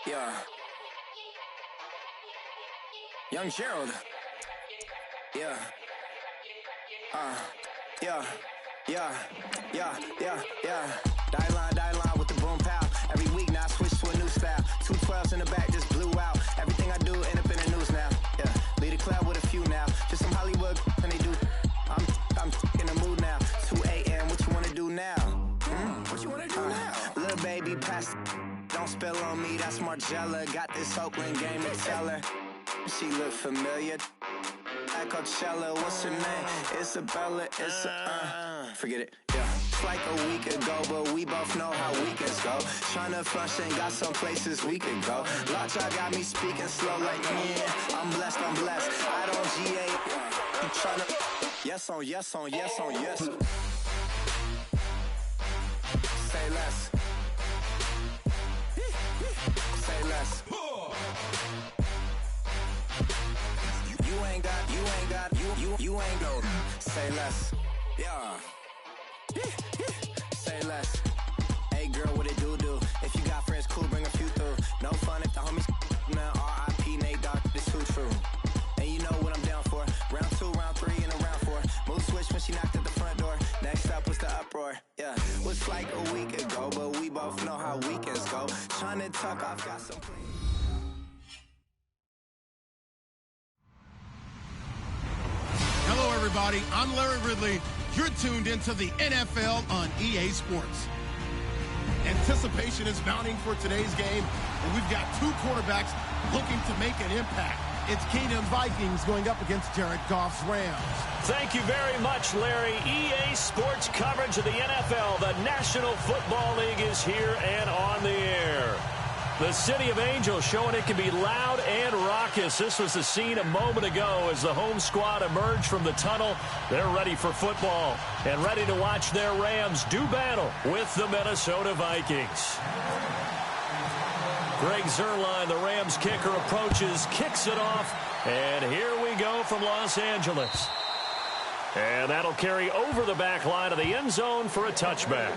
Yeah. Young Gerald. Yeah. Die line with the boom pow. Every week now I switch to a new style. 212s in the back just blew out. Everything I do end up in the news now. Yeah. Lead a club with a few now. Just some Hollywood and they do. I'm in the mood now. 2 a.m. What you wanna do now? What you wanna do now? Little baby pass. Don't spill on me, that's Margella. Got this Oakland game to tell her. She look familiar. At Coachella, what's her name? Isabella, forget it, yeah. It's like a week ago, but we both know how weekends go. Tryna function, got some places we could go. Lot y'all got me speaking slow like, yeah, I'm blessed. I don't GA, you tryna, yes on yes. Say less. Say less. You ain't go. Say less. Yeah. Say less. Hey girl, what it do? If you got friends, cool, bring a few through. No fun if the homies now R.I.P. Nate Dogg, this too true. And you know what I'm down for. Round 2, round 3, and a round 4. Mood switch when she knocked at the front door. Next up was the uproar. Yeah. Was like a week ago, but we both know how weekends go. Tryna tuck off, got some. Hello, everybody. I'm Larry Ridley. You're tuned into the NFL on EA Sports. Anticipation is mounting for today's game, and we've got two quarterbacks looking to make an impact. It's Kingdom Vikings going up against Jared Goff's Rams. Thank you very much, Larry. EA Sports coverage of the NFL. The National Football League is here and on the air. The City of Angels showing it can be loud and raucous. This was the scene a moment ago as the home squad emerged from the tunnel. They're ready for football and ready to watch their Rams do battle with the Minnesota Vikings. Greg Zuerlein, the Rams kicker, approaches, kicks it off, and here we go from Los Angeles. And that'll carry over the back line of the end zone for a touchback.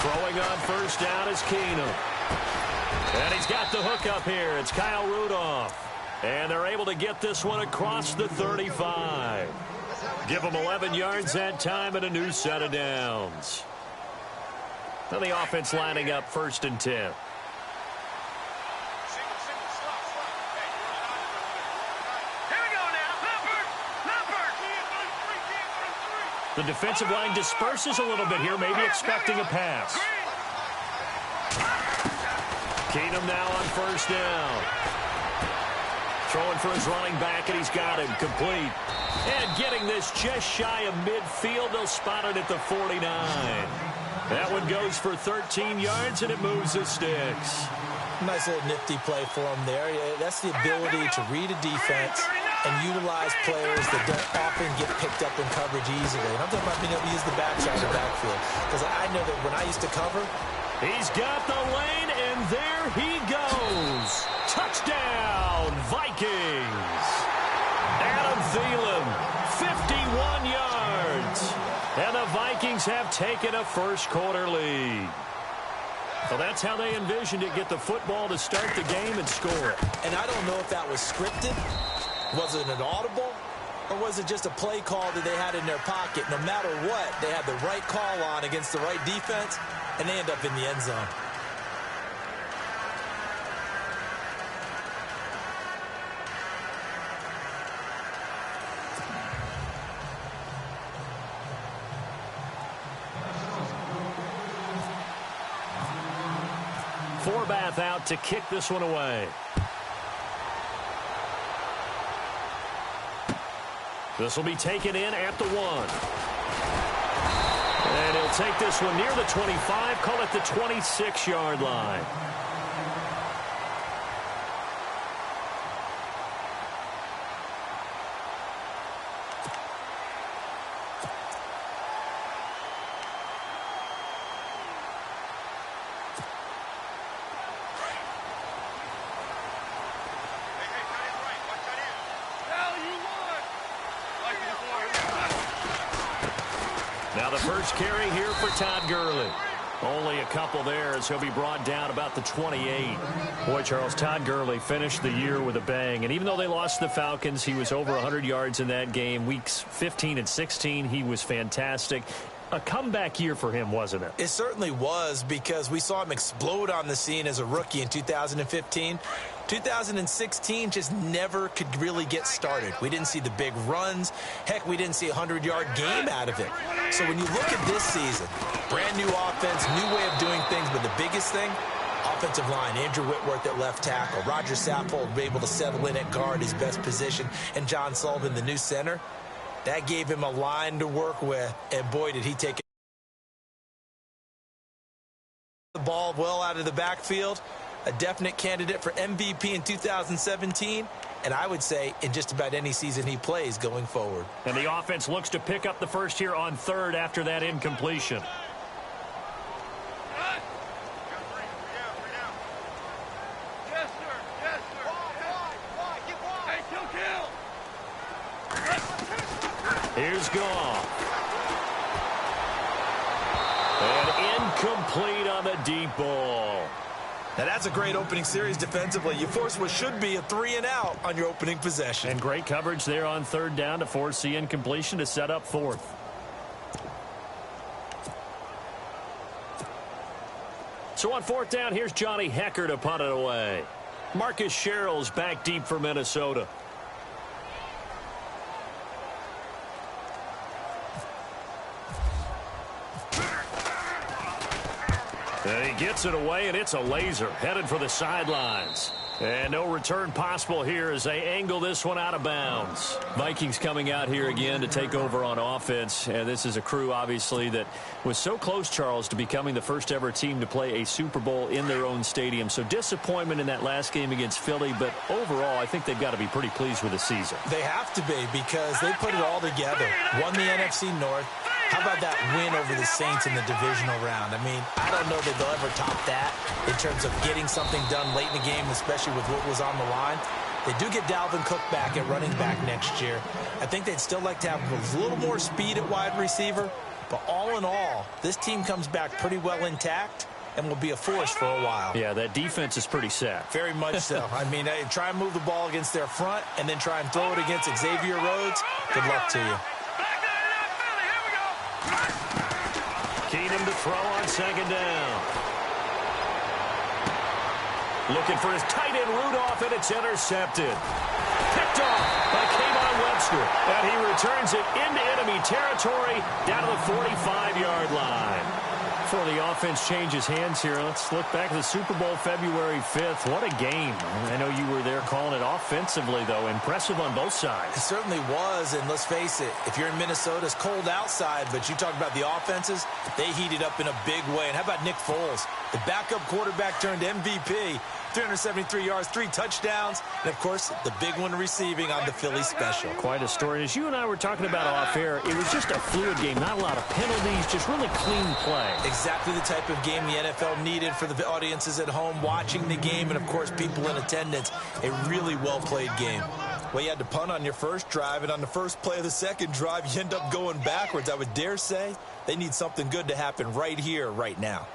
Throwing on first down is Keenum. And he's got the hook up here. It's Kyle Rudolph. And they're able to get this one across the 35. Give them 11 yards that time and a new set of downs. Now the offense lining up 1st and 10. The defensive line disperses a little bit here, maybe expecting a pass. Keenum now on first down. Throwing for his running back, and he's got him complete. And getting this just shy of midfield, they'll spot it at the 49. That one goes for 13 yards, and it moves the sticks. Nice little nifty play for him there. That's the ability to read a defense and utilize players that don't often get picked up in coverage easily. And I'm talking about being able to use the backside of the backfield. Because I know that when I used to cover, he's got the lane, and there he goes. Touchdown, Vikings. Adam Thielen, 51 yards. And the Vikings have taken a first-quarter lead. So that's how they envisioned it, get the football to start the game and score it. And I don't know if that was scripted. Was it an audible? Or was it just a play call that they had in their pocket? No matter what, they had the right call on against the right defense, and they end up in the end zone. Forbath out to kick this one away. This will be taken in at the 1. And he'll take this one near the 25, call it the 26-yard line. Now the first carry here for Todd Gurley. Only a couple there as he'll be brought down about the 28. Boy, Charles, Todd Gurley finished the year with a bang. And even though they lost the Falcons, he was over 100 yards in that game. Weeks 15 and 16, he was fantastic. A comeback year for him, wasn't it? It certainly was, because we saw him explode on the scene as a rookie in 2015. 2016 just never could really get started. We didn't see the big runs. Heck, we didn't see a 100-yard game out of it. So when you look at this season, brand new offense, new way of doing things, but the biggest thing, offensive line, Andrew Whitworth at left tackle, Roger Saffold able to settle in at guard, his best position, and John Sullivan, the new center. That gave him a line to work with, and boy, did he take the ball well out of the backfield. A definite candidate for MVP in 2017, and I would say in just about any season he plays going forward. And the offense looks to pick up the first here on third after that incompletion. Here's Goff. And incomplete on the deep ball. Now that's a great opening series defensively. You force what should be a 3-and-out on your opening possession. And great coverage there on third down to force the incompletion to set up fourth. So on fourth down, here's Johnny Hecker to punt it away. Marcus Sherrill's back deep for Minnesota. And he gets it away, and it's a laser headed for the sidelines. And no return possible here as they angle this one out of bounds. Vikings coming out here again to take over on offense. And this is a crew, obviously, that was so close, Charles, to becoming the first ever team to play a Super Bowl in their own stadium. So disappointment in that last game against Philly. But overall, I think they've got to be pretty pleased with the season. They have to be, because they put it all together. Won the NFC North. How about that win over the Saints in the divisional round? I mean, I don't know that they'll ever top that in terms of getting something done late in the game, especially with what was on the line. They do get Dalvin Cook back at running back next year. I think they'd still like to have a little more speed at wide receiver. But all in all, this team comes back pretty well intact and will be a force for a while. Yeah, that defense is pretty set. Very much so. I mean, try and move the ball against their front and then try and throw it against Xavier Rhodes. Good luck to you. Keenum to throw on second down. Looking for his tight end Rudolph, and it's intercepted. Picked off by Kayvon Webster. And he returns it into enemy territory down to the 45-yard line. Before the offense changes hands here, let's look back at the Super Bowl February 5th. What a game. I know you were there calling it offensively, though. Impressive on both sides. It certainly was, and let's face it, if you're in Minnesota, it's cold outside, but you talk about the offenses, they heated up in a big way. And how about Nick Foles? The backup quarterback turned MVP, 373 yards, 3 touchdowns, and, of course, the big one receiving on the Philly special. Quite a story. As you and I were talking about off air, it was just a fluid game, not a lot of penalties, just really clean play. Exactly the type of game the NFL needed for the audiences at home watching the game and, of course, people in attendance. A really well-played game. Well, you had to punt on your first drive, and on the first play of the second drive, you end up going backwards. I would dare say they need something good to happen right here, right now.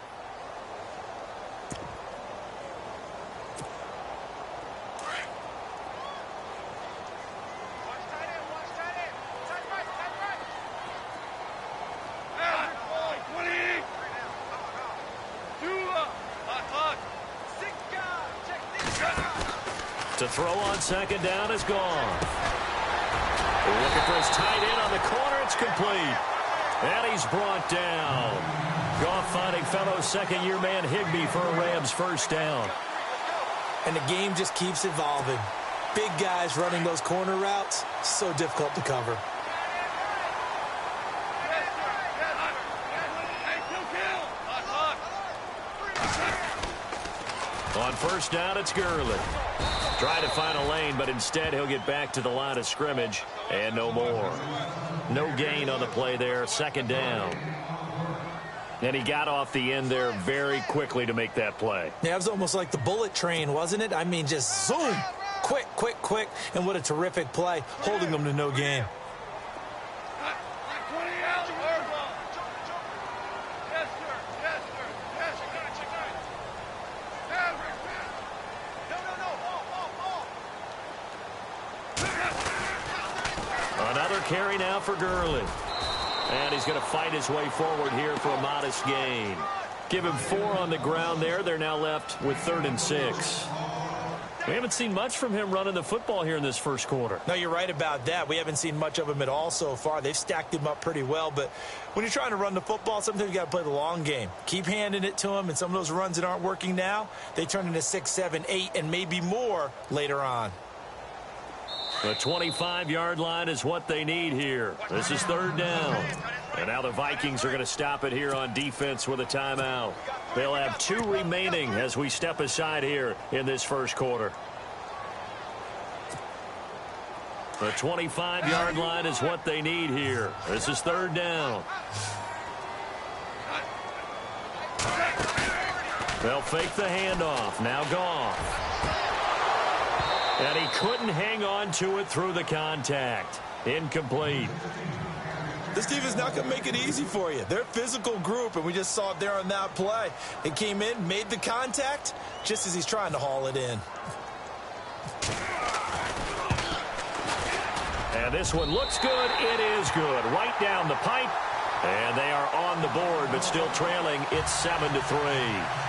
To throw on second down is gone. Looking for his tight end on the corner. It's complete. And he's brought down. Goff finding fellow second-year man Higbee for a Rams first down. And the game just keeps evolving. Big guys running those corner routes, so difficult to cover. On first down, it's Gurley. Trying to find a lane, but instead he'll get back to the line of scrimmage, and no more. No gain on the play there, second down. And he got off the end there very quickly to make that play. Yeah, it was almost like the bullet train, wasn't it? I mean, just zoom. Quick, quick, quick. And what a terrific play, holding them to no gain. Another carry now for Gurley. And he's going to fight his way forward here for a modest gain. Give him 4 on the ground there. They're now left with 3rd and 6. We haven't seen much from him running the football here in this first quarter. No, you're right about that. We haven't seen much of him at all so far. They've stacked him up pretty well. But when you're trying to run the football, sometimes you got to play the long game. Keep handing it to him. And some of those runs that aren't working now, they turn into 6, 7, 8, and maybe more later on. The 25-yard line is what they need here. This is 3rd down. And now the Vikings are going to stop it here on defense with a timeout. They'll have 2 remaining as we step aside here in this first quarter. The 25-yard line is what they need here. This is 3rd down. They'll fake the handoff. Now Goff. And he couldn't hang on to it through the contact. Incomplete. This team is not going to make it easy for you. They're a physical group, and we just saw it there on that play. It came in, made the contact, just as he's trying to haul it in. And this one looks good. It is good. Right down the pipe. And they are on the board, but still trailing. It's 7-3.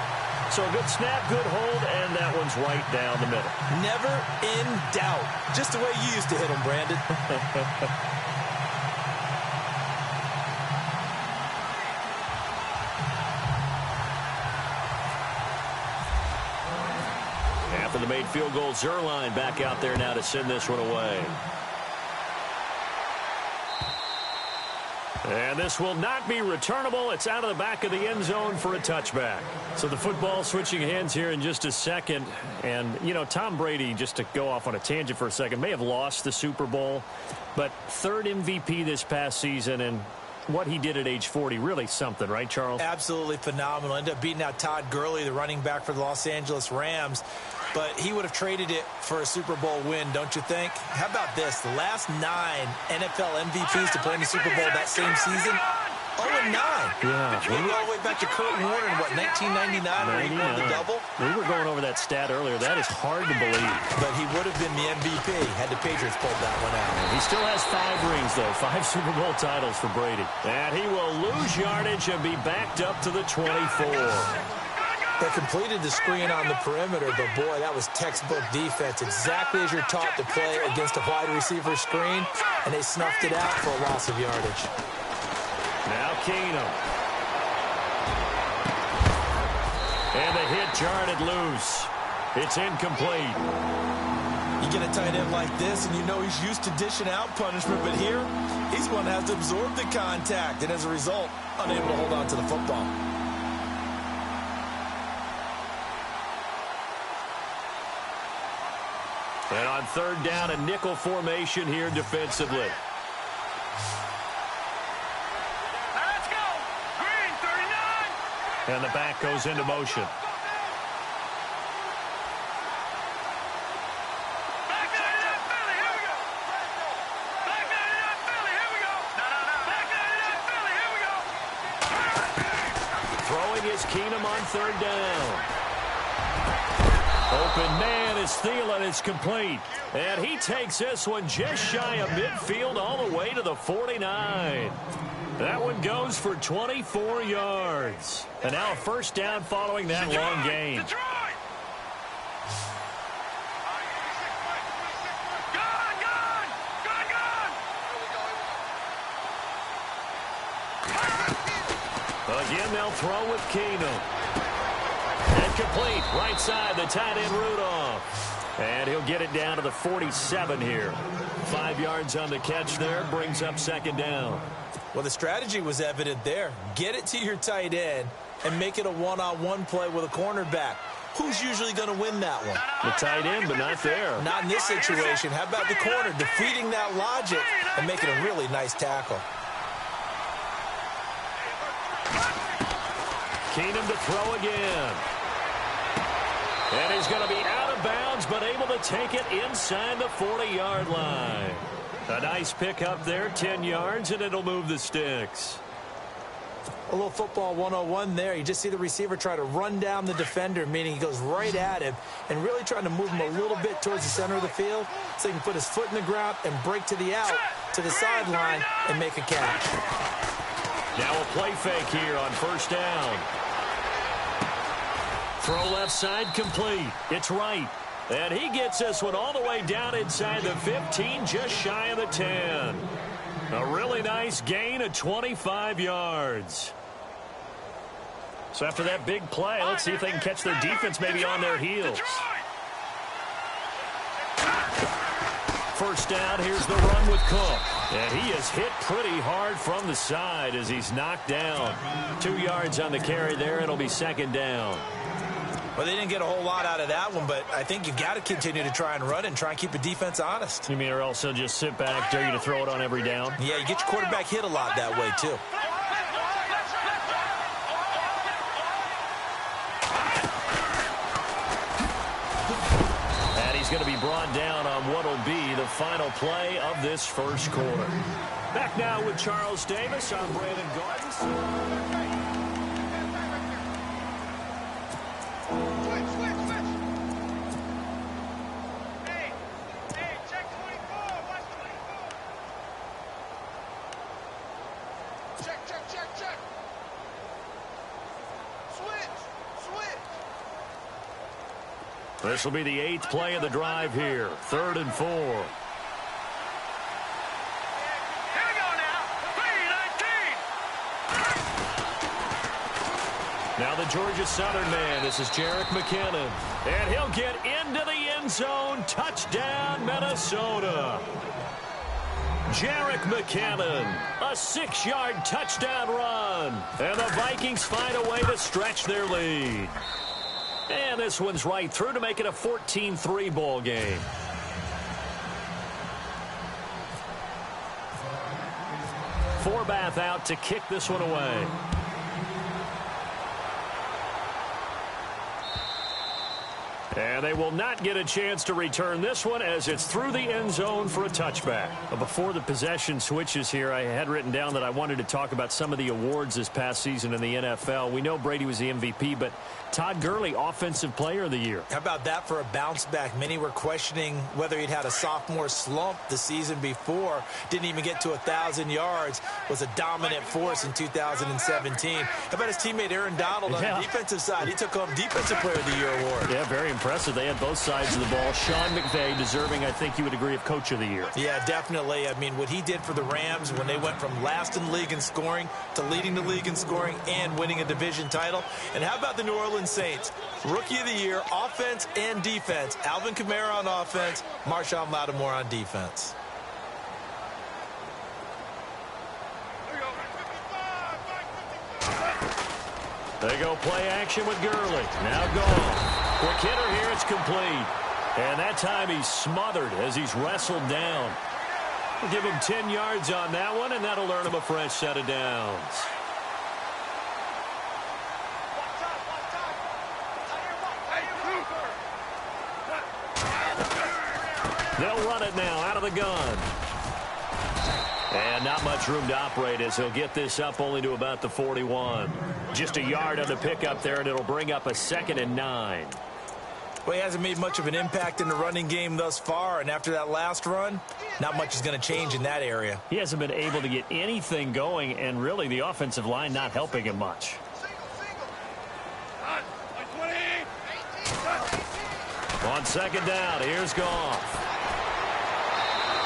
So a good snap, good hold, and that one's right down the middle. Never in doubt. Just the way you used to hit them, Brandon. After the made field goal, Zerline back out there now to send this one away. And this will not be returnable. It's out of the back of the end zone for a touchback. So the football switching hands here in just a second. And, you know, Tom Brady, just to go off on a tangent for a second, may have lost the Super Bowl. But 3rd MVP this past season, and what he did at age 40, really something, right, Charles? Absolutely phenomenal. Ended up beating out Todd Gurley, the running back for the Los Angeles Rams. But he would have traded it for a Super Bowl win, don't you think? How about this? The last 9 NFL MVPs to play in the Super Bowl that same season, 0-9. Yeah. We go all the way back to Kurt Warner in, what, 1999 when he won the double? We were going over that stat earlier. That is hard to believe. But he would have been the MVP had the Patriots pulled that one out. He still has 5 rings, though. 5 Super Bowl titles for Brady. And he will lose yardage and be backed up to the 24. They completed the screen on the perimeter, but boy, that was textbook defense. Exactly as you're taught to play against a wide receiver screen, and they snuffed it out for a loss of yardage. Now Keenum. And the hit jarred it loose. It's incomplete. You get a tight end like this, and you know he's used to dishing out punishment, but here, he's one that has to absorb the contact, and as a result, unable to hold on to the football. And on 3rd down, a nickel formation here defensively. Let's go. Green, 39. And the back goes into motion. Back 99, Philly, here we go. Back 99, Philly, here we go. Back 99, Philly, here we go. Throwing is Keenum on 3rd down. Open man is Thielen. It's complete. And he takes this one just shy of midfield all the way to the 49. That one goes for 24 yards. And now a first down following that long gain. Detroit. Gone. Again, they'll throw with Keenum. And complete. Right side, the tight end Rudolph. And he'll get it down to the 47 here. 5 yards on the catch there. Brings up second down. Well, the strategy was evident there. Get it to your tight end and make it a one-on-one play with a cornerback. Who's usually going to win that one? The tight end, but not there. Not in this situation. How about the corner defeating that logic and making a really nice tackle? Keenum to throw again. And he's going to be out of bounds, but able to take it inside the 40-yard line. A nice pick up there, 10 yards, and it'll move the sticks. A little football 101 there. You just see the receiver try to run down the defender, meaning he goes right at him and really trying to move him a little bit towards the center of the field so he can put his foot in the ground and break to the out, to the sideline, and make a catch. Now a play fake here on first down. Throw left side complete. It's right. And he gets this one all the way down inside the 15, just shy of the 10. A really nice gain of 25 yards. So after that big play, let's see if they can catch their defense maybe on their heels. First down, here's the run with Cook. And he is hit pretty hard from the side as he's knocked down. 2 yards on the carry there. It'll be second down. Well, they didn't get a whole lot out of that one, but I think you've got to continue to try and run and try and keep the defense honest. You mean or also just sit back, dare you to throw it on every down? Yeah, you get your quarterback hit a lot that way, too. And he's going to be brought down on what will be the final play of this first quarter. Back now with Charles Davis. I'm Brandon Gardens. This will be the 8th play of the drive here. 3rd and 4. Here we go now. 3-19. Now the Georgia Southern man. This is Jerick McKinnon. And he'll get into the end zone. Touchdown, Minnesota. Jerick McKinnon. A 6-yard touchdown run. And the Vikings find a way to stretch their lead. And this one's right through to make it a 14-3 ball game. Forbath out to kick this one away. And they will not get a chance to return this one as it's through the end zone for a touchback. Before the possession switches here, I had written down that I wanted to talk about some of the awards this past season in the NFL. We know Brady was the MVP, but Todd Gurley, Offensive Player of the Year. How about that for a bounce back? Many were questioning whether he'd had a sophomore slump the season before. Didn't even get to 1,000 yards. Was a dominant force in 2017. How about his teammate Aaron Donald on the defensive side? He took home Defensive Player of the Year award. Yeah, very impressive. They had both sides of the ball. Sean McVay deserving, I think you would agree, of Coach of the Year. Yeah, definitely. I mean, what he did for the Rams when they went from last in the league in scoring to leading the league in scoring and winning a division title. And how about the New Orleans Saints? Rookie of the Year, offense and defense. Alvin Kamara on offense, Marshawn Lattimore on defense. They go play action with Gurley. Now gone. Quick hitter here, it's complete. And that time he's smothered as he's wrestled down. We'll give him 10 yards on that one, and that'll earn him a fresh set of downs. They'll run it now out of the gun. And not much room to operate as he'll get this up only to about the 41. Just a yard on the pickup there, and it'll bring up a 2nd and 9. Well, he hasn't made much of an impact in the running game thus far, and after that last run, not much is going to change in that area. He hasn't been able to get anything going, and really the offensive line not helping him much. On 2nd down, here's Goff.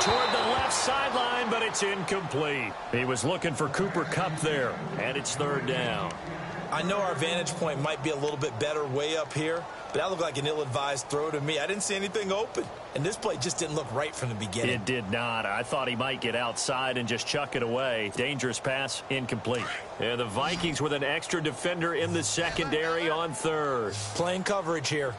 2 toward the left sideline, but it's incomplete. He was looking for Cooper Kupp there, and it's third down. I know our vantage point might be a little bit better way up here, but that looked like an ill-advised throw to me. I didn't see anything open, and this play just didn't look right from the beginning. It did not. I thought he might get outside and just chuck it away. Dangerous pass, incomplete. And the Vikings with an extra defender in the secondary on third. Playing coverage here.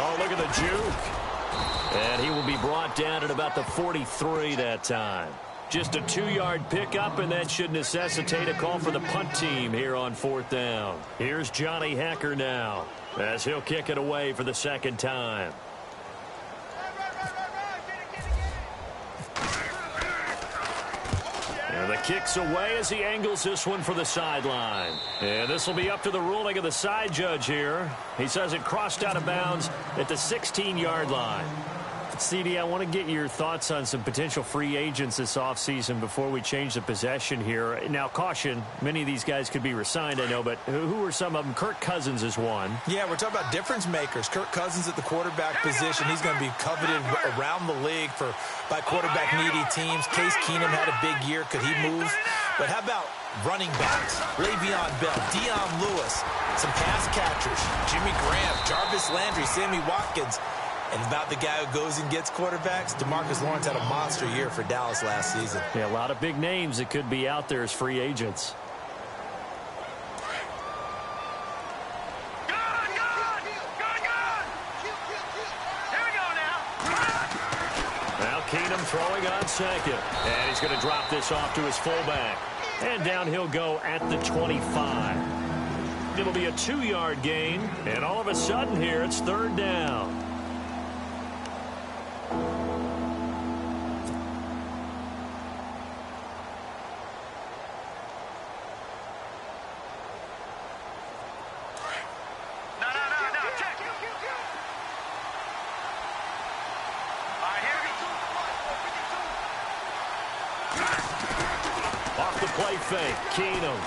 Oh, look at the juke. And he will be brought down at about the 43 that time. Just a 2-yard pickup, and that should necessitate a call for the punt team here on fourth down. Here's Johnny Hekker now, as he'll kick it away for the second time. And the kick's away as he angles this one for the sideline. And this will be up to the ruling of the side judge here. He says it crossed out of bounds at the 16-yard line. CD, I want to get your thoughts on some potential free agents this offseason before we change the possession here. Now, caution, many of these guys could be re-signed, I know, but who are some of them? Kirk Cousins is one. Yeah, we're talking about difference makers. Kirk Cousins at the quarterback position. He's going to be coveted around the league by quarterback-needy teams. Case Keenum had a big year. Could he move? But how about running backs? Le'Veon Bell, Dion Lewis, some pass catchers, Jimmy Graham, Jarvis Landry, Sammy Watkins. And about the guy who goes and gets quarterbacks, DeMarcus Lawrence had a monster year for Dallas last season. Yeah, a lot of big names that could be out there as free agents. Good! Here we go now. Now Keenum throwing on second. And he's going to drop this off to his fullback. And down he'll go at the 25. It'll be a 2-yard gain. And all of a sudden here, it's third down. Off the play fake, Keenum.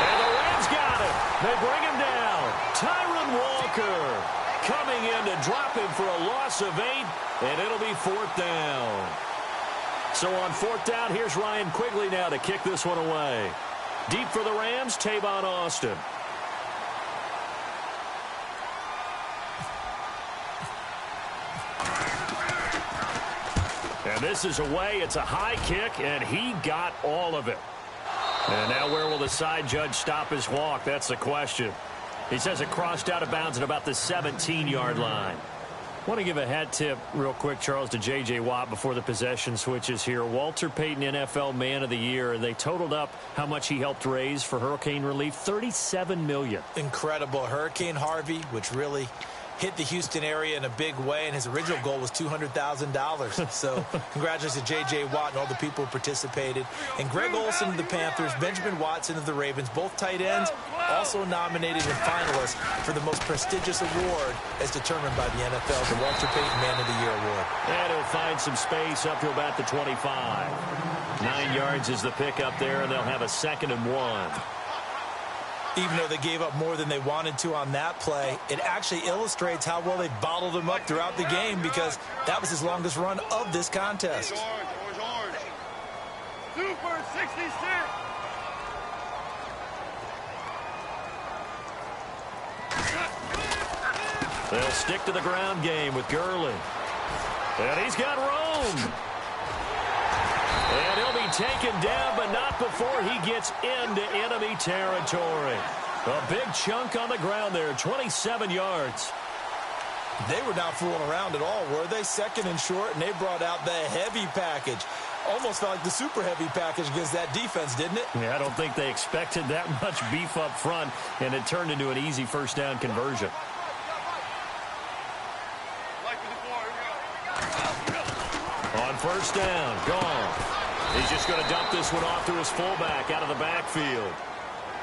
And the Rams got him. They bring him down. Tyron Walker coming in to drop him for a loss of 8, and it'll be fourth down. So on fourth down, here's Ryan Quigley now to kick this one away. Deep for the Rams, Tavon Austin. And this is away. It's a high kick, and he got all of it. And now where will the side judge stop his walk? That's the question. He says it crossed out of bounds at about the 17-yard line. I want to give a hat tip real quick, Charles, to J.J. Watt before the possession switches here. Walter Payton, NFL Man of the Year. They totaled up how much he helped raise for hurricane relief, $37 million. Incredible. Hurricane Harvey, which really hit the Houston area in a big way, and his original goal was $200,000. So congratulations to J.J. Watt and all the people who participated. And Greg Olsen of the Panthers, Benjamin Watson of the Ravens, both tight ends, also nominated and finalists for the most prestigious award as determined by the NFL, the Walter Payton Man of the Year Award. And he'll find some space up to about the 25. 9 yards is the pickup there, and they'll have a 2nd and 1. Even though they gave up more than they wanted to on that play, it actually illustrates how well they bottled him up throughout the game, because that was his longest run of this contest. Orange. Super 66. They'll stick to the ground game with Gurley. And he's got room. And he'll be taken down, but not before he gets into enemy territory. A big chunk on the ground there, 27 yards. They were not fooling around at all, were they? 2nd and short, and they brought out the heavy package. Almost felt like the super heavy package against that defense, didn't it? Yeah, I don't think they expected that much beef up front, and it turned into an easy first down conversion. On first down, gone. He's just going to dump this one off to his fullback out of the backfield.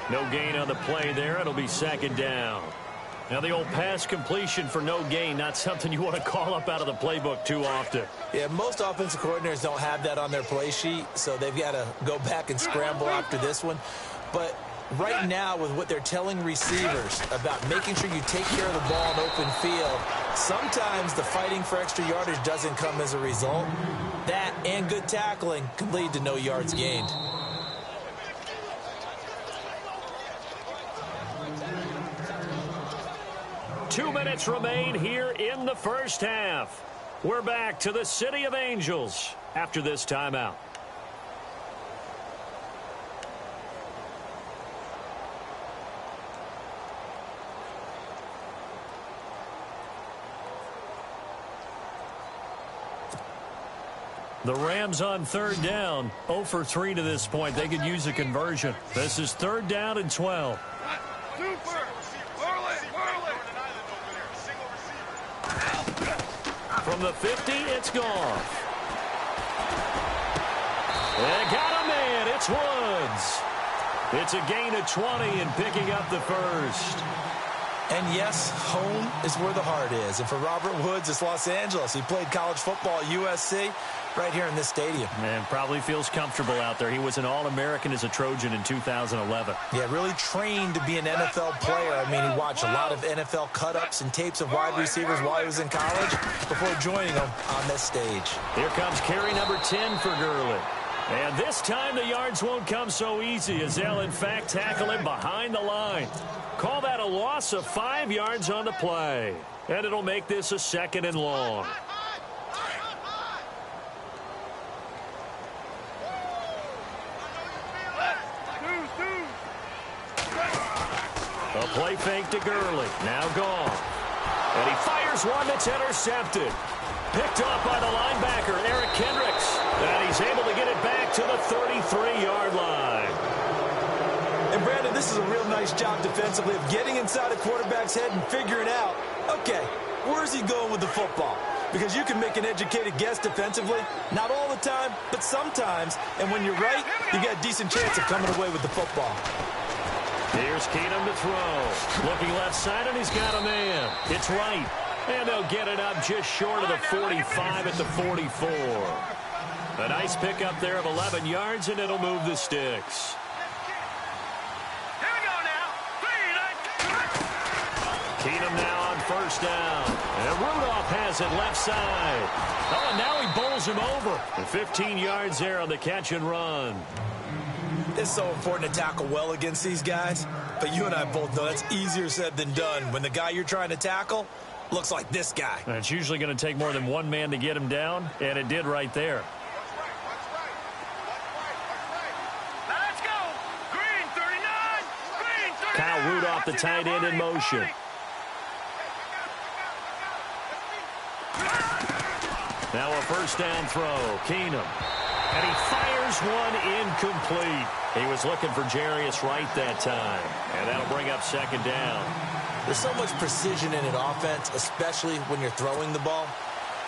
No gain on the play there. It'll be 2nd down. Now, the old pass completion for no gain, not something you want to call up out of the playbook too often. Yeah, most offensive coordinators don't have that on their play sheet, so they've got to go back and scramble after this one. But right now, with what they're telling receivers about making sure you take care of the ball in open field, sometimes the fighting for extra yardage doesn't come as a result. That and good tackling can lead to no yards gained. Two minutes remain here in the first half. We're back to the City of Angels after this timeout. The Rams on third down, 0 for 3 to this point. They could use a conversion. This is third down and 12. From the 50, it's gone. They got a man. It's Woods. It's a gain of 20 and picking up the first. And yes, home is where the heart is. And for Robert Woods, it's Los Angeles. He played college football at USC right here in this stadium. And probably feels comfortable out there. He was an All-American as a Trojan in 2011. Yeah, really trained to be an NFL player. I mean, he watched a lot of NFL cut-ups and tapes of wide receivers while he was in college before joining them on this stage. Here comes carry number 10 for Gurley. And this time the yards won't come so easy as they'll, in fact, tackle him behind the line. Call that a loss of 5 yards on the play. And it'll make this a second and long. A play fake to Gurley. Now gone. And he fires one that's intercepted. Picked off by the linebacker, Eric Kendricks. And he's able to get it back to the 33-yard line. And, Brandon, this is a real nice job defensively of getting inside a quarterback's head and figuring out, okay, where's he going with the football? Because you can make an educated guess defensively. Not all the time, but sometimes. And when you're right, you got a decent chance of coming away with the football. Here's Keenum to throw. Looking left side, and he's got a man. It's right. And they'll get it up just short of the 45 at the 44. A nice pickup there of 11 yards, and it'll move the sticks. Here we go now. Keenum now on first down. And Rudolph has it left side. Oh, and now he bowls him over. And 15 yards there on the catch and run. It's so important to tackle well against these guys. But you and I both know that's easier said than done when the guy you're trying to tackle looks like this guy. And it's usually going to take more than one man to get him down, and it did right there. Let's go. Green 39. Green 39. Kyle Rudolph, the tight end, in motion. Now a first down throw. Keenum. And he fires one incomplete. He was looking for Jarius Wright that time. And that'll bring up second down. There's so much precision in an offense, especially when you're throwing the ball.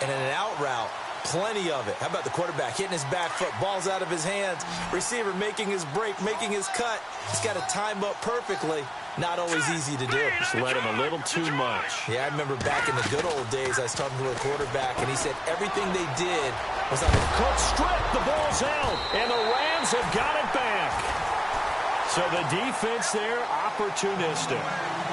And in an out route, plenty of it. How about the quarterback hitting his back foot, ball's out of his hands, receiver making his break, making his cut. He's got to time up perfectly. Not always easy to do. Just let him a little too much. Yeah, I remember back in the good old days, I was talking to a quarterback, and he said everything they did was on the Cook strip, the ball's out, and the Rams have got it back. So the defense there, opportunistic.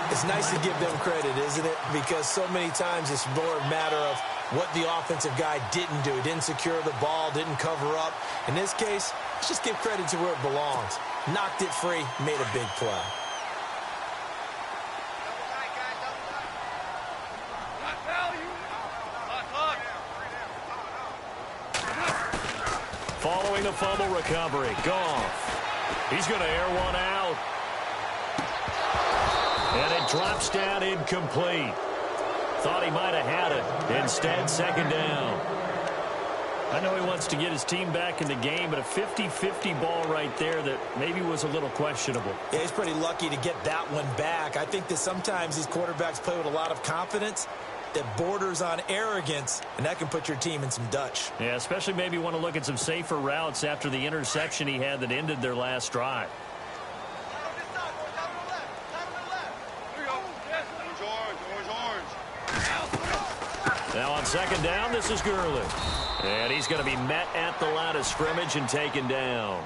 It's nice to give them credit, isn't it? Because so many times it's more a matter of what the offensive guy didn't do. He didn't secure the ball, didn't cover up. In this case, let's just give credit to where it belongs. Knocked it free, made a big play. Following a fumble recovery, Goff. He's going to air one out. And it drops down incomplete. Thought he might have had it. Instead, second down. I know he wants to get his team back in the game, but a 50-50 ball right there that maybe was a little questionable. Yeah, he's pretty lucky to get that one back. I think that sometimes these quarterbacks play with a lot of confidence that borders on arrogance, and that can put your team in some Dutch. Yeah, especially maybe want to look at some safer routes after the interception he had that ended their last drive. Here we go. Yes. Now on second down, this is Gurley. And he's going to be met at the line of scrimmage and taken down.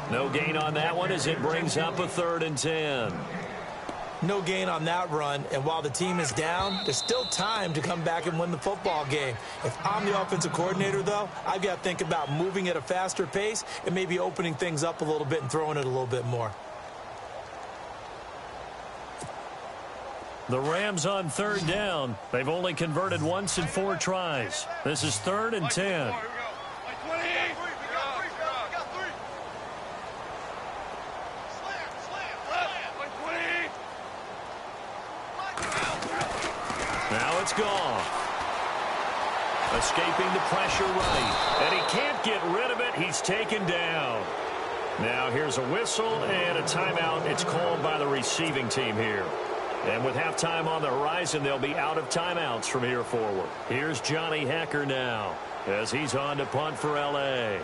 No gain on that one as it brings up a 3rd and 10. No gain on that run, and while the team is down, there's still time to come back and win the football game. If I'm the offensive coordinator, though, I've got to think about moving at a faster pace and maybe opening things up a little bit and throwing it a little bit more. The Rams on 3rd down. They've only converted once in 4 tries. This is 3rd and 10. Now it's gone. Escaping the pressure right. And he can't get rid of it. He's taken down. Now here's a whistle and a timeout. It's called by the receiving team here. And with halftime on the horizon, they'll be out of timeouts from here forward. Here's Johnny Hecker now as he's on to punt for L.A.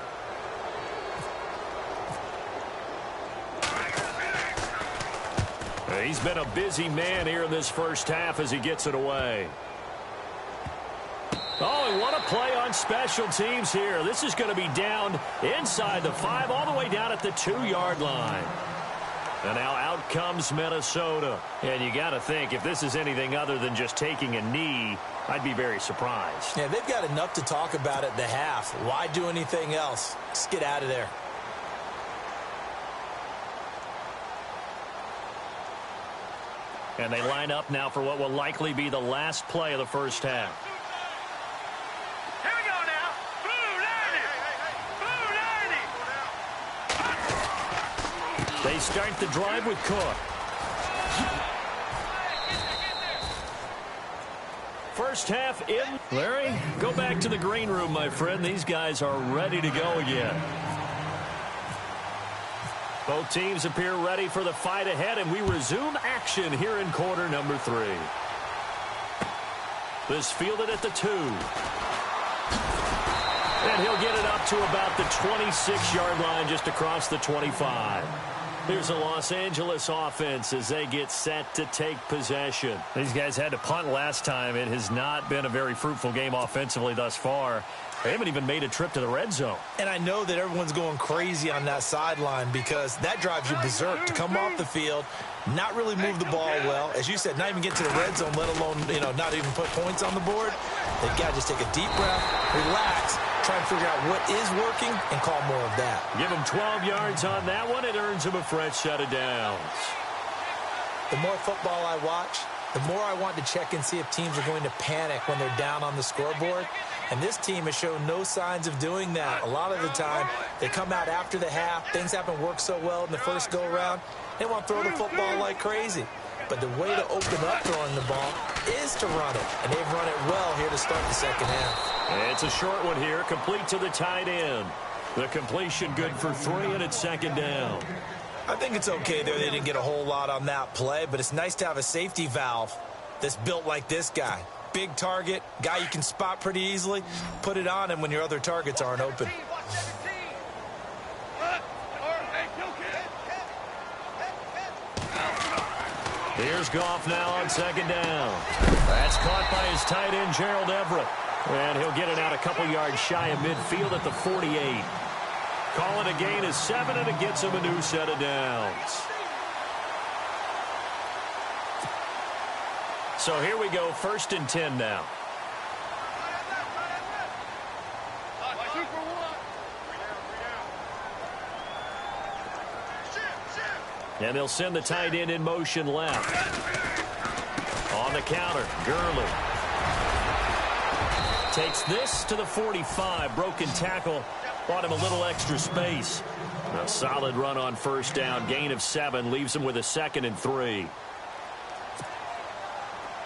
He's been a busy man here in this first half as he gets it away. Oh, and what a play on special teams here. This is going to be down inside the 5 all the way down at the 2-yard line. And now out comes Minnesota. And you got to think, if this is anything other than just taking a knee, I'd be very surprised. Yeah, they've got enough to talk about at the half. Why do anything else? Just get out of there. And they line up now for what will likely be the last play of the first half. Here we go now. Blue 90. Blue 90. They start the drive with Cook. First half in. Larry, go back to the green room, my friend. These guys are ready to go again. Both teams appear ready for the fight ahead, and we resume action here in quarter number 3. This fielded at the 2. And he'll get it up to about the 26-yard line, just across the 25. Here's the Los Angeles offense as they get set to take possession. These guys had to punt last time. It has not been a very fruitful game offensively thus far. They haven't even made a trip to the red zone. And I know that everyone's going crazy on that sideline because that drives you berserk to come off the field, not really move the ball well. As you said, not even get to the red zone, let alone, not even put points on the board. They've got to just take a deep breath, relax, try and figure out what is working, and call more of that. Give them 12 yards on that one. It earns them a fresh set of downs. The more football I watch, the more I want to check and see if teams are going to panic when they're down on the scoreboard. And this team has shown no signs of doing that. A lot of the time, they come out after the half. Things haven't worked so well in the first go-around. They want to throw the football like crazy. But the way to open up throwing the ball is to run it. And they've run it well here to start the second half. And it's a short one here, complete to the tight end. The completion good for 3, and it's second down. I think it's okay there. They didn't get a whole lot on that play, but it's nice to have a safety valve that's built like this guy. Big target, guy you can spot pretty easily. Put it on him when your other targets aren't open. Here's Goff now on second down. That's caught by his tight end, Gerald Everett. And he'll get it out a couple yards shy of midfield at the 48. Calling a gain of 7, and it gets him a new set of downs. So here we go, 1st and 10 now. And they'll send the tight end in motion left. On the counter, Gurley. Takes this to the 45. Broken tackle. Bought him a little extra space. A solid run on first down. Gain of 7. Leaves him with a 2nd and 3.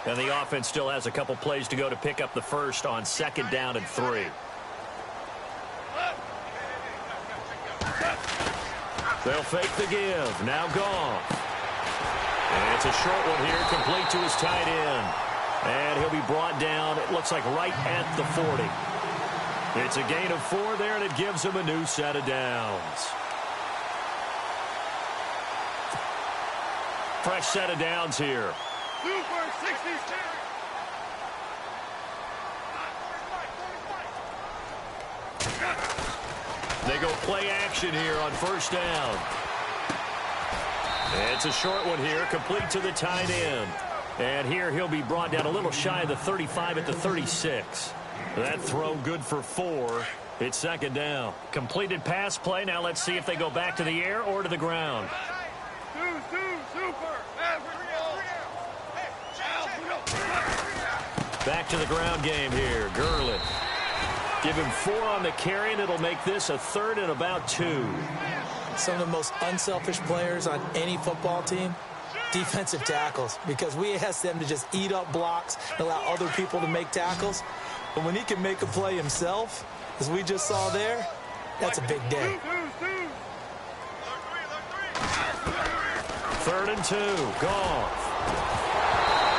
And the offense still has a couple plays to go to pick up the first on 2nd down and 3. They'll fake the give. Now Goff. And it's a short one here, complete to his tight end. And he'll be brought down, it looks like right at the 40. It's a gain of 4 there, and it gives him a new set of downs. Fresh set of downs here. Super 66. They go play action here on first down. It's a short one here, complete to the tight end. And here he'll be brought down a little shy of the 35 at the 36. That throw good for 4. It's second down. Completed pass play. Now let's see if they go back to the air or to the ground. Back to the ground game here. Gurley. Give him 4 on the carry, and it'll make this a 3rd and about 2. Some of the most unselfish players on any football team, defensive tackles, because we ask them to just eat up blocks and allow other people to make tackles. But when he can make a play himself, as we just saw there, that's a big day. 3rd and 2. Goff.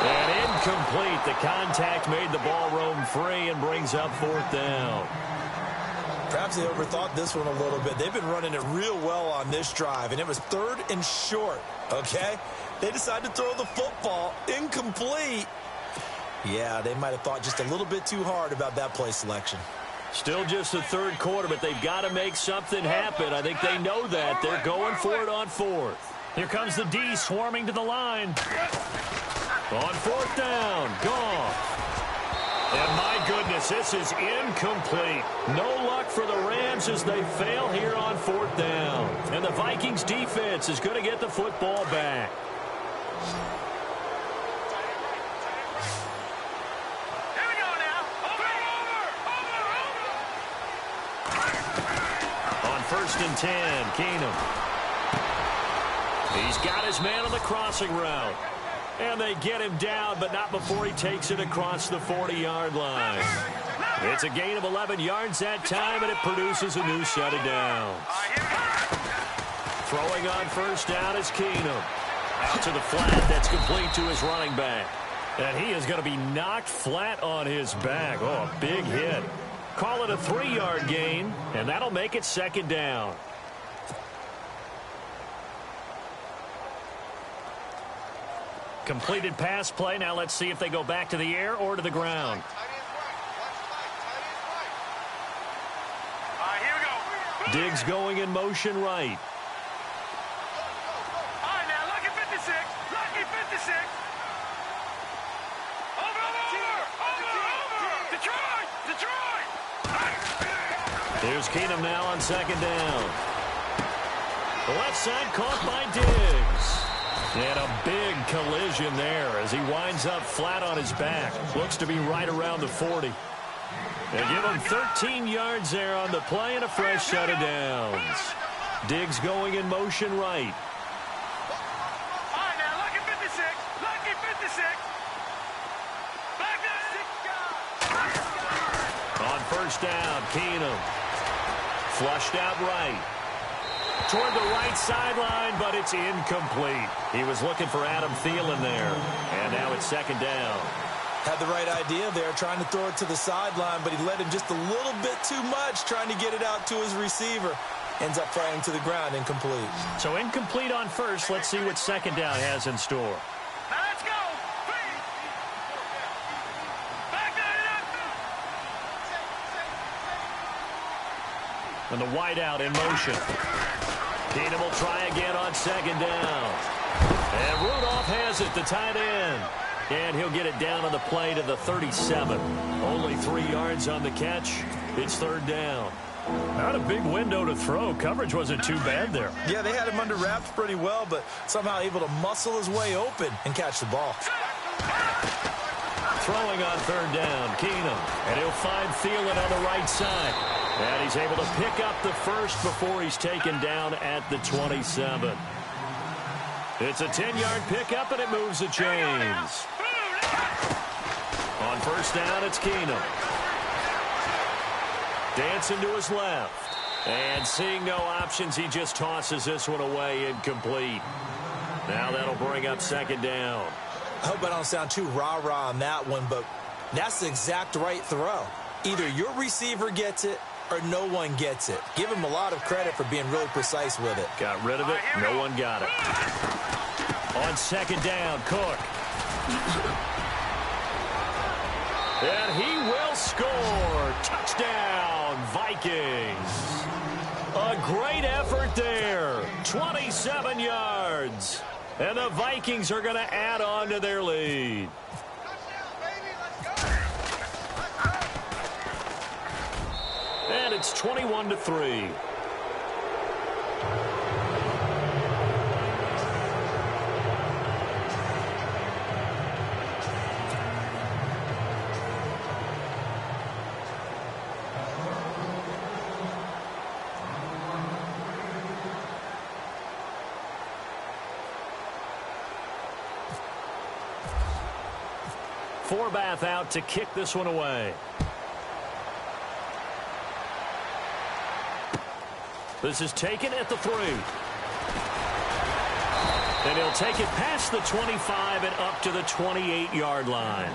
And incomplete. The contact made the ball roam free and brings up 4th down. Perhaps they overthought this one a little bit. They've been running it real well on this drive, and it was 3rd and short, okay? They decided to throw the football incomplete. Yeah, they might have thought just a little bit too hard about that play selection. Still just the 3rd quarter, but they've got to make something happen. I think they know that. They're going for it on 4th. Here comes the D swarming to the line. On 4th down, Goff. And my goodness, this is incomplete. No luck for the Rams as they fail here on 4th down. And the Vikings defense is going to get the football back. Here we go now. Over. On 1st and 10, Keenum. He's got his man on the crossing route. And they get him down, but not before he takes it across the 40-yard line. It's a gain of 11 yards that time, and it produces a new set of downs. Throwing on 1st down is Keenum. Out to the flat. That's complete to his running back. And he is going to be knocked flat on his back. Oh, a big hit. Call it a 3-yard gain, and that'll make it 2nd down. Completed pass play. Now let's see if they go back to the air or to the ground. Here we go. Diggs going in motion right. All right, now, lucky 56. Lucky 56. Over. Detroit. Here's Keenum now on 2nd down. The left side caught by Diggs. And a big collision there as he winds up flat on his back. Looks to be right around the 40. They give him 13 yards there on the play and a fresh set of downs. Diggs going in motion right. All right, now, lucky 56. Lucky 56. Back there. On 1st down, Keenum. Flushed out right. Toward the right sideline, but it's incomplete. He was looking for Adam Thielen there. And now it's 2nd down. Had the right idea there, trying to throw it to the sideline, but he let him just a little bit too much, trying to get it out to his receiver. Ends up falling to the ground, incomplete. So incomplete on 1st. Let's see what 2nd down has in store. Now let's go. Back there. And the wideout in motion. Keenum will try again on 2nd down. And Rudolph has it, the tight end. And he'll get it down on the play to the 37. Only 3 yards on the catch. It's 3rd down. Not a big window to throw. Coverage wasn't too bad there. Yeah, they had him under wraps pretty well, but somehow able to muscle his way open and catch the ball. Throwing on 3rd down, Keenum. And he'll find Thielen on the right side. And he's able to pick up the first before he's taken down at the 27. It's a 10-yard pickup, and it moves the chains. On 1st down, it's Keenum. Dancing to his left. And seeing no options, he just tosses this one away, incomplete. Now that'll bring up 2nd down. I hope I don't sound too rah-rah on that one, but that's the exact right throw. Either your receiver gets it or no one gets it. Give him a lot of credit for being really precise with it. Got rid of it. No one got it. On 2nd down, Cook. And he will score. Touchdown, Vikings. A great effort there. 27 yards. And the Vikings are going to add on to their lead. And it's 21-3. Forbath out to kick this one away. This is taken at the 3. And he'll take it past the 25 and up to the 28-yard line.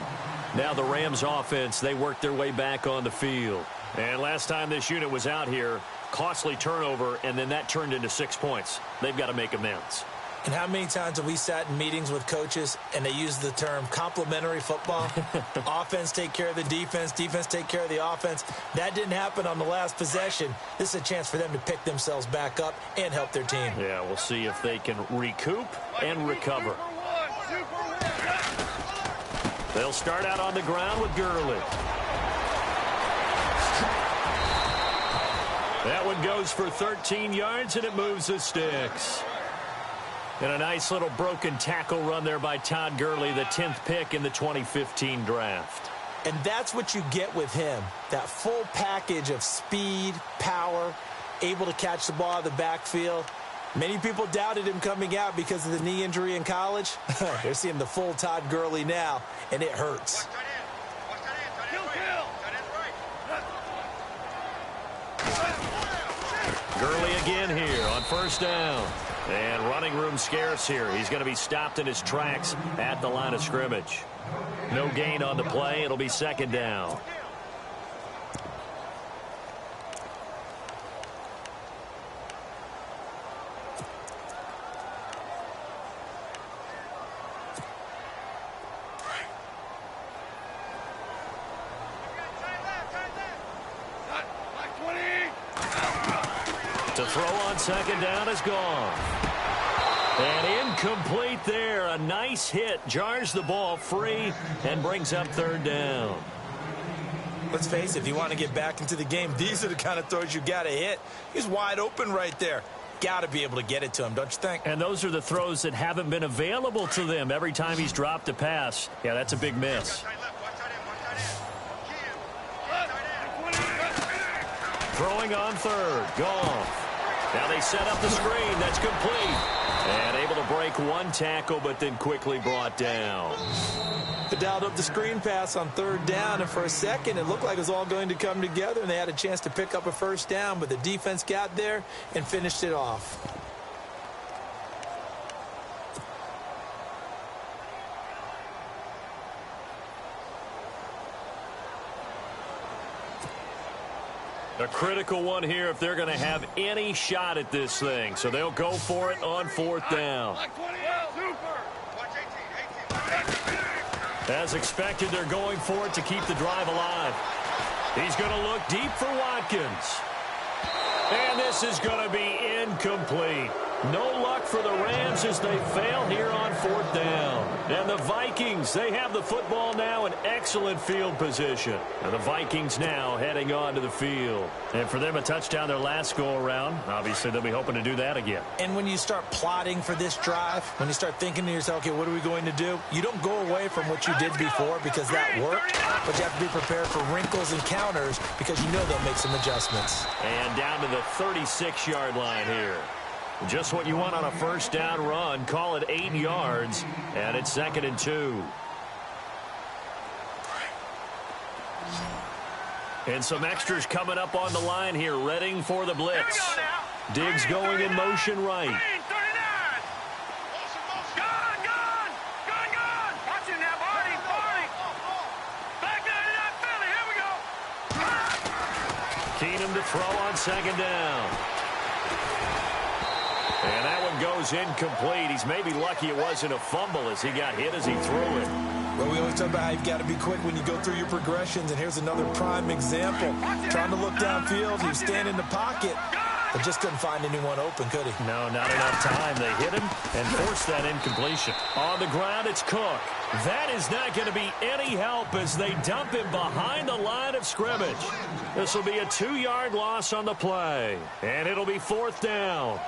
Now the Rams offense, they work their way back on the field. And last time this unit was out here, costly turnover, and then that turned into 6 points. They've got to make amends. And how many times have we sat in meetings with coaches and they use the term complementary football? Offense take care of the defense, defense take care of the offense. That didn't happen on the last possession. This is a chance for them to pick themselves back up and help their team. Yeah, we'll see if they can recoup and recover. They'll start out on the ground with Gurley. That one goes for 13 yards, and it moves the sticks. And a nice little broken tackle run there by Todd Gurley, the 10th pick in the 2015 draft. And that's what you get with him, that full package of speed, power, able to catch the ball out of the backfield. Many people doubted him coming out because of the knee injury in college. They're seeing the full Todd Gurley now, and it hurts. Gurley again here on first down. And running room scarce here. He's going to be stopped in his tracks at the line of scrimmage. No gain on the play. It'll be second down. To throw on second down is gone. And incomplete there. A nice hit. Jars the ball free and brings up third down. Let's face it, if you want to get back into the game, these are the kind of throws you got to hit. He's wide open right there. Got to be able to get it to him, don't you think? And those are the throws that haven't been available to them every time he's dropped a pass. Yeah, that's a big miss. Throwing on third. Goff. Now they set up the screen. That's complete. And able to break one tackle, but then quickly brought down. They dialed up the screen pass on third down, and for a second it looked like it was all going to come together, and they had a chance to pick up a first down, but the defense got there and finished it off. A critical one here if they're going to have any shot at this thing. So they'll go for it on fourth down. As expected, they're going for it to keep the drive alive. He's going to look deep for Watkins. And this is going to be incomplete. No luck for the Rams as they fail here on fourth down. And the Vikings, they have the football now in excellent field position. And the Vikings now heading on to the field. And for them, a touchdown their last go-around. Obviously, they'll be hoping to do that again. And when you start plotting for this drive, when you start thinking to yourself, okay, what are we going to do? You don't go away from what you did before because that worked, but you have to be prepared for wrinkles and counters because you know they'll make some adjustments. And down to the 36-yard line here. Just what you want on a first down run. Call it 8 yards, and it's 2nd and 2. And some extras coming up on the line here, readying for the blitz. Diggs going in motion right. Keenum to throw on second down. And that one goes incomplete. He's maybe lucky it wasn't a fumble as he got hit as he threw it. Well, we always talk about how you've got to be quick when you go through your progressions, and here's another prime example. Trying to look downfield, he was standing in the pocket, but just couldn't find anyone open, could he? No, not enough time. They hit him and forced that incompletion. On the ground, it's Cook. That is not going to be any help as they dump him behind the line of scrimmage. This will be a 2-yard loss on the play, and it'll be 4th down.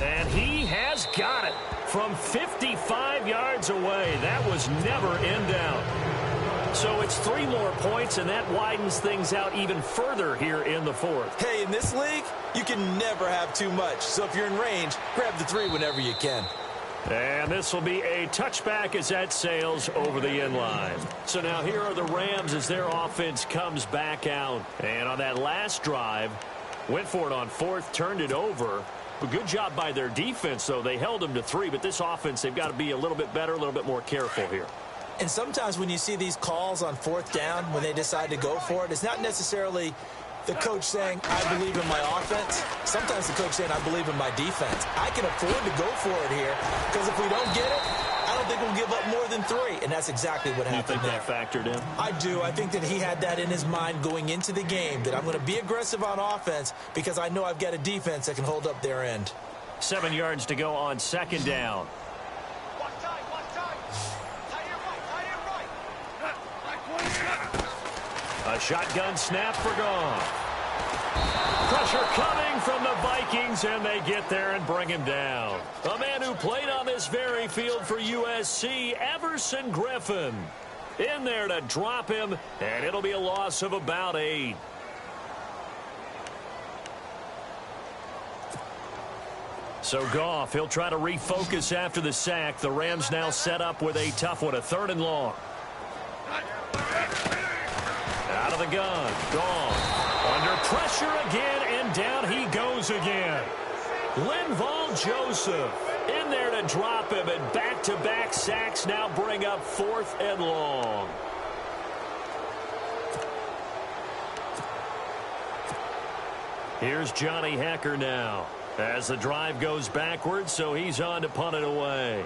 And he has got it from 55 yards away. That was never in doubt. So it's 3 more points, and that widens things out even further here in the 4th. Hey, in this league, you can never have too much. So if you're in range, grab the 3 whenever you can. And this will be a touchback as that sails over the end line. So now here are the Rams as their offense comes back out. And on that last drive, went for it on 4th, turned it over. A good job by their defense, though. They held them to 3, but this offense, they've got to be a little bit better, a little bit more careful here. And sometimes when you see these calls on 4th down, when they decide to go for it, it's not necessarily the coach saying, I believe in my offense. Sometimes the coach saying, I believe in my defense. I can afford to go for it here because if we don't get it, I don't think we'll give up more than 3. And that's exactly what happened there. You think that factored in? I do. I think that he had that in his mind going into the game, that I'm going to be aggressive on offense because I know I've got a defense that can hold up their end. 7 yards to go on 2nd down. A shotgun snap for Goff. Pressure coming from the Vikings, and they get there and bring him down. A man who played on this very field for USC, Everson Griffin. In there to drop him, and it'll be a loss of about 8. So Goff, he'll try to refocus after the sack. The Rams now set up with a tough one, a 3rd and long. Out of the gun, Goff. Under pressure again, and down he goes again. Linval Joseph in there to drop him, and back-to-back sacks now bring up 4th and long. Here's Johnny Hecker now as the drive goes backwards, so he's on to punt it away.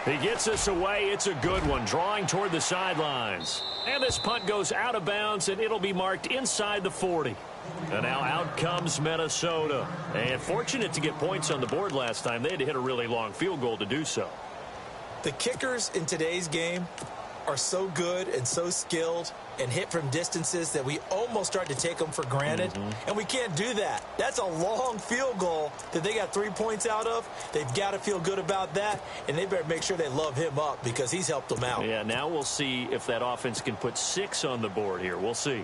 He gets us away. It's a good one, drawing toward the sidelines. And this punt goes out of bounds, and it'll be marked inside the 40. And now out comes Minnesota. And fortunate to get points on the board last time. They had to hit a really long field goal to do so. The kickers in today's game are so good and so skilled and hit from distances that we almost start to take them for granted. And we can't do that. That's a long field goal that they got 3 points out of. They've got to feel good about that, and they better make sure they love him up because he's helped them out. Yeah, now we'll see if that offense can put 6 on the board here. We'll see.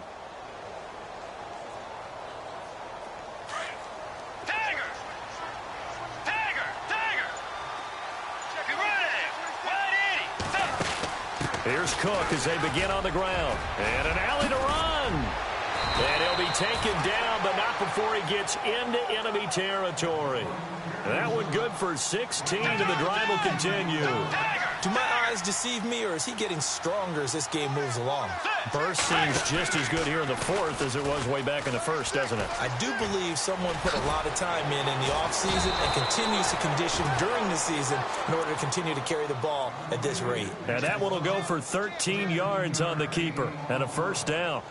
Here's Cook as they begin on the ground. And an alley to run. And he'll be taken down, but not before he gets into enemy territory. That one good for 16, and the drive will continue. Do my eyes deceive me, or is he getting stronger as this game moves along? Burst seems just as good here in the 4th as it was way back in the 1st, doesn't it? I do believe someone put a lot of time in the offseason and continues to condition during the season in order to continue to carry the ball at this rate. And that one will go for 13 yards on the keeper and a 1st down.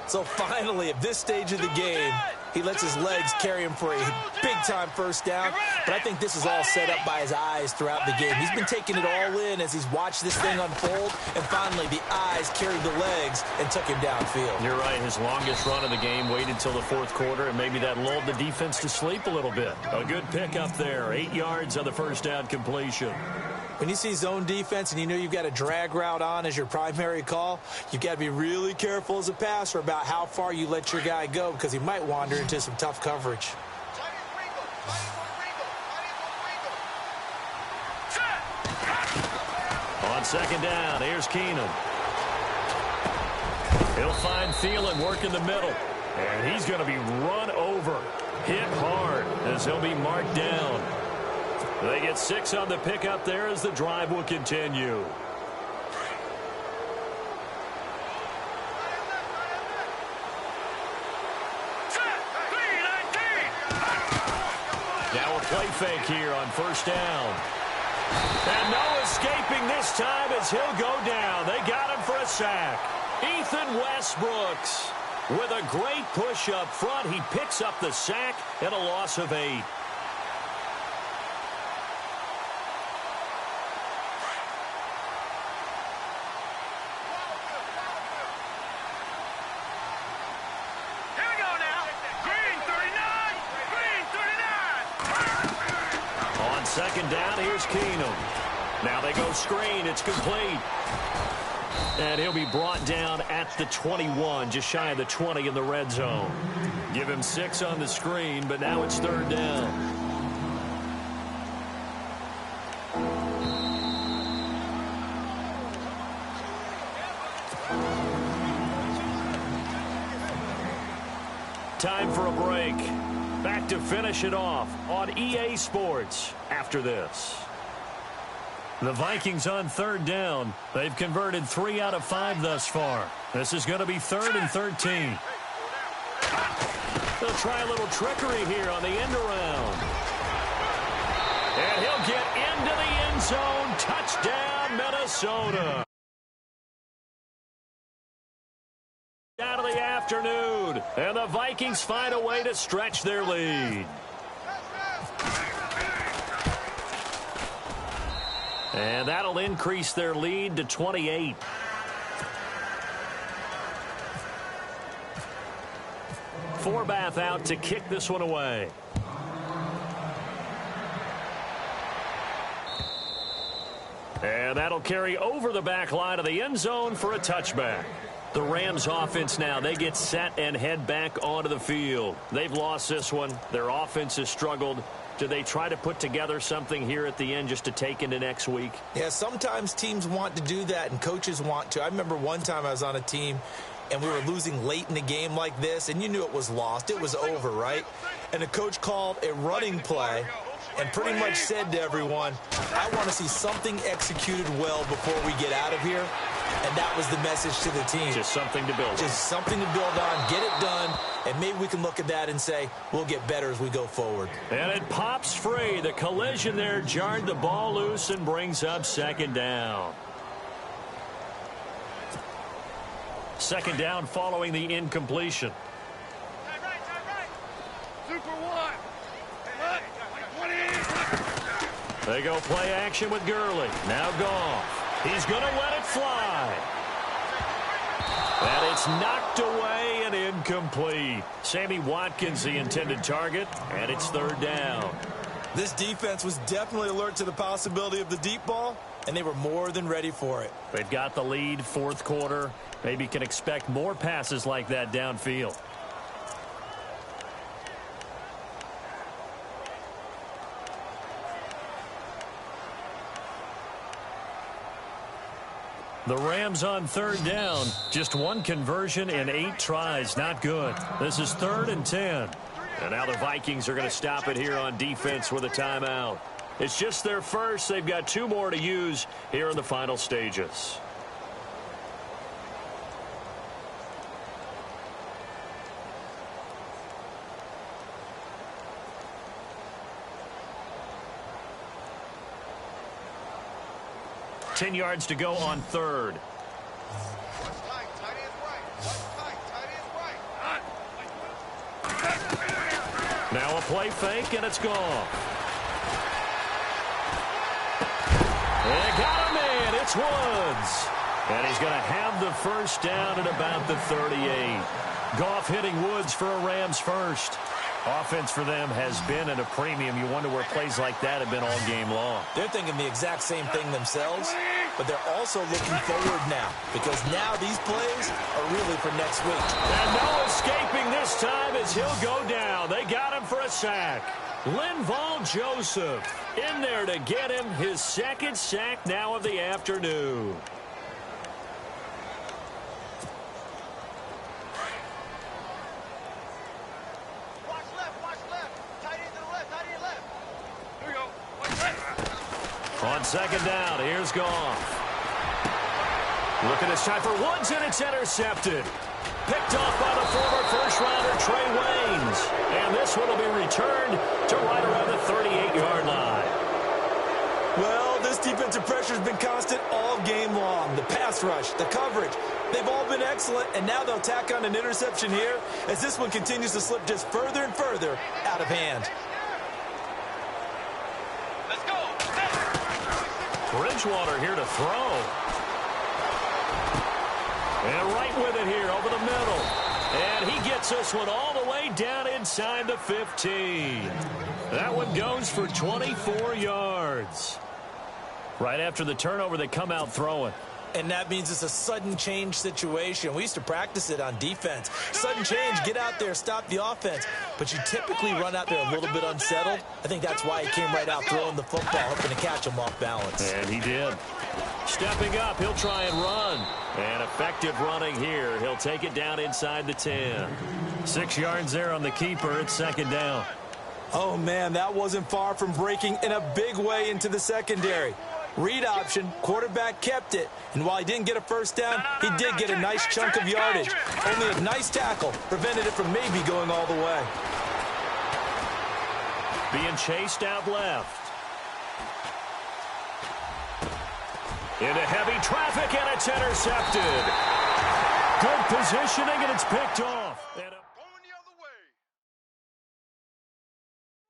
So finally, at this stage of the game, he lets his legs carry him for a big-time 1st down. But I think this is all set up by his eyes throughout the game. He's been taking it all in as he's watched this thing unfold. And finally, the eyes carried the legs and took him downfield. You're right. His longest run of the game waited till the 4th quarter, and maybe that lulled the defense to sleep a little bit. A good pickup there. 8 yards on the 1st down completion. When you see zone defense and you know you've got a drag route on as your primary call, you've got to be really careful as a passer about how far you let your guy go because he might wander into some tough coverage. On 2nd down, here's Keenum. He'll find Thielen working the middle. And he's going to be run over, hit hard as he'll be marked down. They get 6 on the pickup there as the drive will continue. Now a Play fake here on first down. And no escaping this time as he'll go down. They got him for a sack. Ethan Westbrooks with a great push up front. He picks up the sack and a loss of 8. Second down, here's Keenum. Now they go screen. It's complete. And he'll be brought down at the 21, just shy of the 20 in the red zone. Give him 6 on the screen, but now it's third down. Time for a break. Back to finish it off on EA Sports after this. The Vikings on third down. They've converted 3 out of 5 thus far. This is going to be 3rd and 13. They'll try a little trickery here on the end around. And he'll get into the end zone. Touchdown, Minnesota. Out of the afternoon, and the Vikings find a way to stretch their lead. And that'll increase their lead to 28. Forbath out to kick this one away. And that'll carry over the back line of the end zone for a touchback. The Rams offense now, they get set and head back onto the field. They've lost this one. Their offense has struggled. Do they try to put together something here at the end just to take into next week? Yeah, sometimes teams want to do that and coaches want to. I remember one time I was on a team and we were losing late in the game like this, and you knew it was lost. It was over, right? And the coach called a running play and pretty much said to everyone, I want to see something executed well before we get out of here. And that was the message to the team. Just something to build on. Just something to build on, get it done, and maybe we can look at that and say, we'll get better as we go forward. And it pops free. The collision there jarred the ball loose and brings up second down. Second down following the incompletion. Super one. They go play action with Gurley. Now Goff. He's going to let it fly. And it's knocked away and incomplete. Sammy Watkins, the intended target, and it's third down. This defense was definitely alert to the possibility of the deep ball, and they were more than ready for it. They've got the lead, fourth quarter. Maybe can expect more passes like that downfield. The Rams on third down. Just one conversion in 8 tries. Not good. This is 3rd and 10. And now the Vikings are going to stop it here on defense with a timeout. It's just their first. They've got 2 more to use here in the final stages. Ten yards to go on third. Now a play fake, and it's gone. They got him in. It's Woods. And he's going to have the first down at about the 38. Goff hitting Woods for a Rams first. Offense for them has been at a premium. You wonder where plays like that have been all game long. They're thinking the exact same thing themselves, but they're also looking forward now because now these plays are really for next week. And no escaping this time as he'll go down. They got him for a sack. Linval Joseph in there to get him his second sack now of the afternoon. On second down, here's Goff. Looking this time for Woods, and it's intercepted. picked off by the former first-rounder Trey Waynes. And this one will be returned to right around the 38-yard line. Well, this defensive pressure has been constant all game long. The pass rush, the coverage, they've all been excellent, and now they'll tack on an interception here as this one continues to slip just further and further out of hand. Let's go. Bridgewater here to throw. And right with it here over the middle. And he gets this one all the way down inside the 15. That one goes for 24 yards. Right after the turnover, they come out throwing. And that means it's a sudden change situation. We used to practice it on defense. Sudden change, get out there, stop the offense. But you typically run out there a little bit unsettled. I think that's why he came right out throwing the football, hoping to catch him off balance. And he did. Stepping up, he'll try and run. And effective running here. He'll take it down inside the 10. 6 yards there on the keeper. It's second down. Oh, man, that wasn't far from breaking in a big way into the secondary. Read option, quarterback kept it, and while he didn't get a first down, he did get a nice chunk of yardage. Only a nice tackle prevented it from maybe going all the way. Being chased out left. Into heavy traffic, and it's intercepted. Good positioning, and it's picked off. And Going the other way.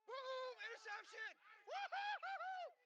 Woo-hoo! Interception! Woo-hoo-hoo-hoo!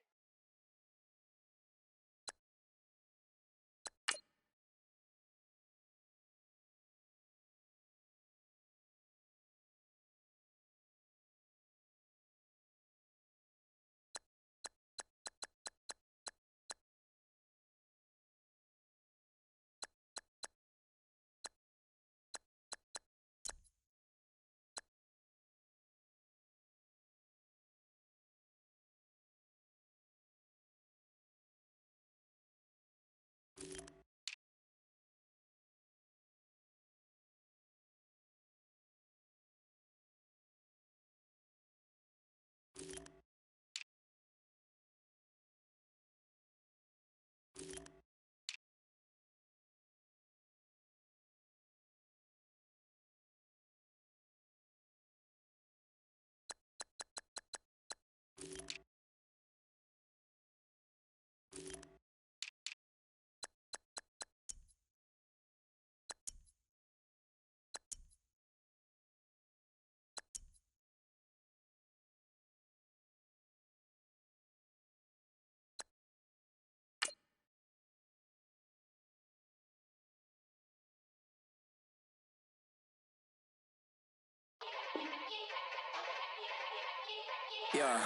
Yeah.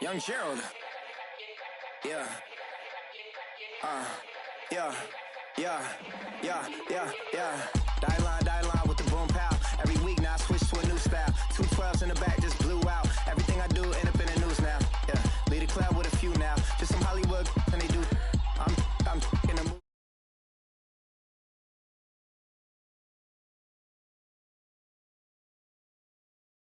Young Gerald. Yeah. Yeah. Die line with the boom pow.